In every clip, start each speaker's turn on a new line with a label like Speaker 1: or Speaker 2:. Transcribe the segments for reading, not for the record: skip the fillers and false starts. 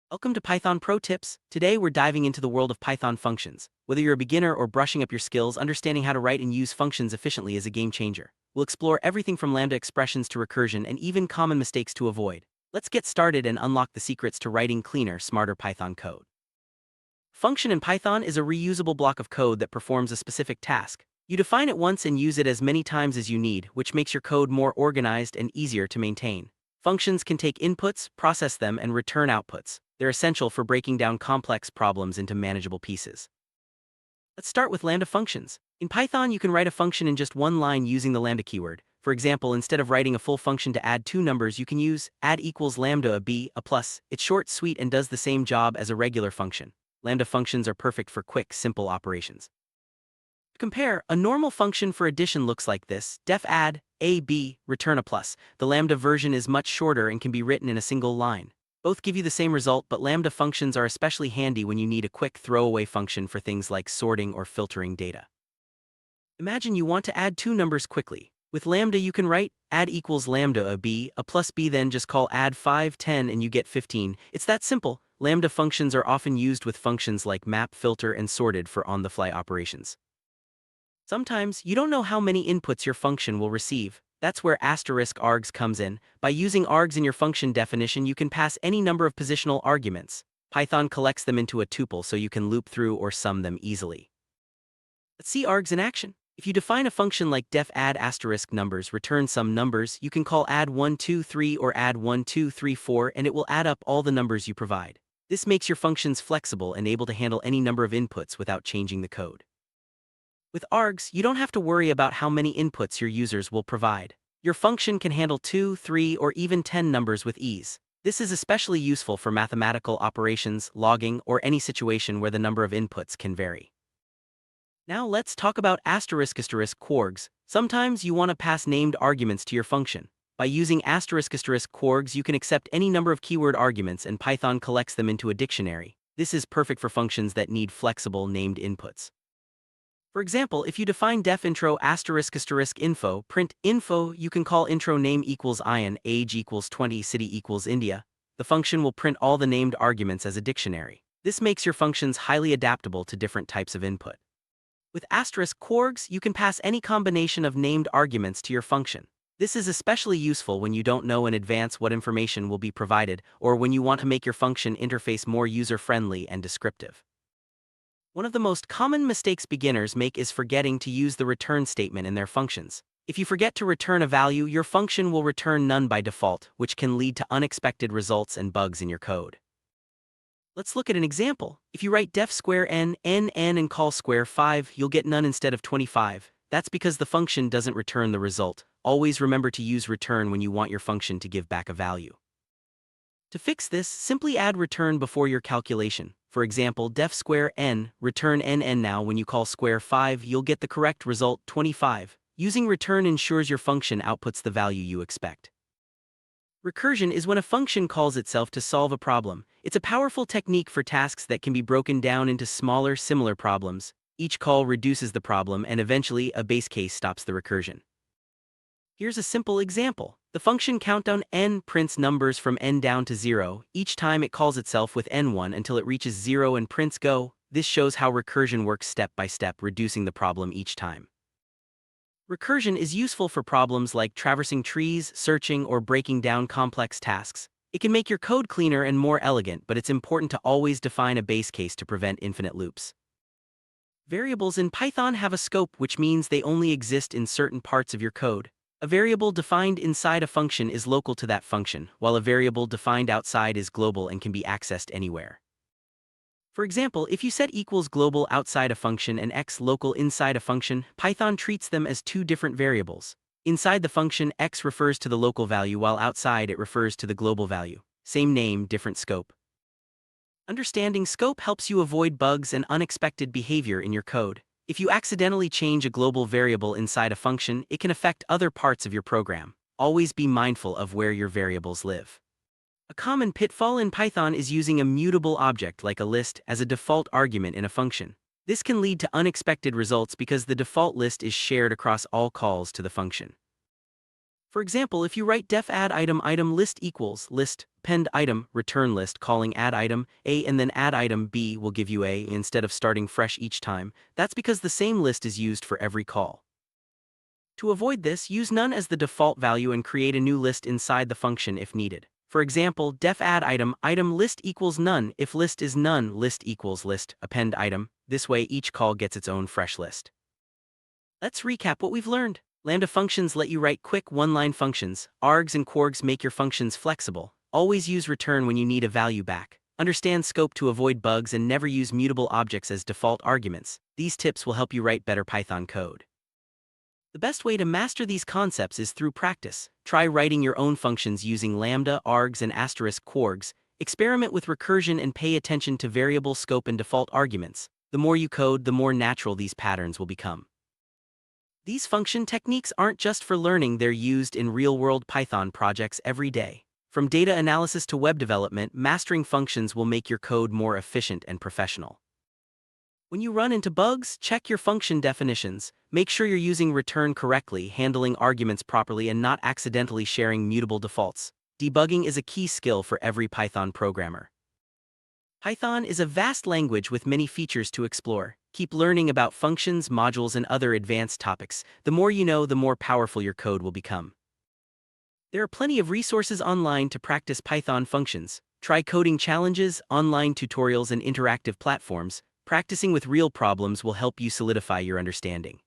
Speaker 1: Welcome to Python Pro Tips. Today we're diving into the world of Python functions. Whether you're a beginner or brushing up your skills, understanding how to write and use functions efficiently is a game changer. We'll explore everything from Lambda expressions to recursion and even common mistakes to avoid. Let's get started and unlock the secrets to writing cleaner, smarter Python code. Function in Python is a reusable block of code that performs a specific task. You define it once and use it as many times as you need, which makes your code more organized and easier to maintain. Functions can take inputs, process them, and return outputs. They're essential for breaking down complex problems into manageable pieces. Let's start with Lambda functions. In Python, you can write a function in just one line using the Lambda keyword. For example, instead of writing a full function to add two numbers, you can use add equals lambda a b, a plus. It's short, sweet, and does the same job as a regular function. Lambda functions are perfect for quick, simple operations. To compare, a normal function for addition looks like this: def add a b, return a plus. The Lambda version is much shorter and can be written in a single line. Both give you the same result, but Lambda functions are especially handy when you need a quick throwaway function for things like sorting or filtering data. Imagine you want to add two numbers quickly. With Lambda you can write add equals lambda a b, a plus b, then just call add 5, 10 and you get 15. It's that simple. Lambda functions are often used with functions like map, filter, and sorted for on-the-fly operations. Sometimes you don't know how many inputs your function will receive. That's where *args comes in. By using args in your function definition, you can pass any number of positional arguments. Python collects them into a tuple so you can loop through or sum them easily. Let's see args in action. If you define a function like def add *numbers, return some numbers, you can call add 1, 2, 3 or add 1, 2, 3, 4 and it will add up all the numbers you provide. This makes your functions flexible and able to handle any number of inputs without changing the code. With args, you don't have to worry about how many inputs your users will provide. Your function can handle 2, 3, or even 10 numbers with ease. This is especially useful for mathematical operations, logging, or any situation where the number of inputs can vary. Now let's talk about **Kwargs. Sometimes you want to pass named arguments to your function. By using **Kwargs, you can accept any number of keyword arguments and Python collects them into a dictionary. This is perfect for functions that need flexible named inputs. For example, if you define def intro **info, print info, you can call intro name equals Ian, age equals 20, city equals India. The function will print all the named arguments as a dictionary. This makes your functions highly adaptable to different types of input. With **Kwargs, you can pass any combination of named arguments to your function. This is especially useful when you don't know in advance what information will be provided or when you want to make your function interface more user-friendly and descriptive. One of the most common mistakes beginners make is forgetting to use the return statement in their functions. If you forget to return a value, your function will return none by default, which can lead to unexpected results and bugs in your code. Let's look at an example. If you write def square n and call square 5, you'll get none instead of 25. That's because the function doesn't return the result. Always remember to use return when you want your function to give back a value. To fix this, simply add return before your calculation. For example, def square n, return n. Now when you call square 5, you'll get the correct result, 25. Using return ensures your function outputs the value you expect. Recursion is when a function calls itself to solve a problem. It's a powerful technique for tasks that can be broken down into smaller, similar problems. Each call reduces the problem and eventually a base case stops the recursion. Here's a simple example. The function countdown n prints numbers from n down to 0. Each time it calls itself with n1 until it reaches 0 and prints go. This shows how recursion works step by step, reducing the problem each time. Recursion is useful for problems like traversing trees, searching, or breaking down complex tasks. It can make your code cleaner and more elegant, but it's important to always define a base case to prevent infinite loops. Variables in Python have a scope, which means they only exist in certain parts of your code. A variable defined inside a function is local to that function, while a variable defined outside is global and can be accessed anywhere. For example, if you set equals global outside a function and x local inside a function, Python treats them as two different variables. Inside the function, x refers to the local value while outside it refers to the global value. Same name, different scope. Understanding scope helps you avoid bugs and unexpected behavior in your code. If you accidentally change a global variable inside a function, it can affect other parts of your program. Always be mindful of where your variables live. A common pitfall in Python is using a mutable object like a list as a default argument in a function. This can lead to unexpected results because the default list is shared across all calls to the function. For example, if you write def add item list equals list append item return list calling add item A and then add item B will give you A instead of starting fresh each time, that's because the same list is used for every call. To avoid this, use none as the default value and create a new list inside the function if needed. For example, def add item list equals none. If list is none, list equals list append item. This way each call gets its own fresh list. Let's recap what we've learned. Lambda functions let you write quick one-line functions. Args and Kwargs make your functions flexible. Always use return when you need a value back. Understand scope to avoid bugs and never use mutable objects as default arguments. These tips will help you write better Python code. The best way to master these concepts is through practice. Try writing your own functions using lambda, args, and asterisk kwargs. Experiment with recursion and pay attention to variable scope and default arguments. The more you code, the more natural these patterns will become. These function techniques aren't just for learning, they're used in real-world Python projects every day. From data analysis to web development, mastering functions will make your code more efficient and professional. When you run into bugs, check your function definitions. Make sure you're using return correctly, handling arguments properly, and not accidentally sharing mutable defaults. Debugging is a key skill for every Python programmer. Python is a vast language with many features to explore. Keep learning about functions, modules, and other advanced topics. The more you know, the more powerful your code will become. There are plenty of resources online to practice Python functions. Try coding challenges, online tutorials, and interactive platforms. Practicing with real problems will help you solidify your understanding.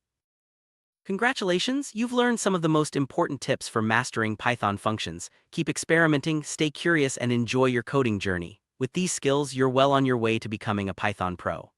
Speaker 1: Congratulations, you've learned some of the most important tips for mastering Python functions. Keep experimenting, stay curious, and enjoy your coding journey. With these skills, you're well on your way to becoming a Python pro.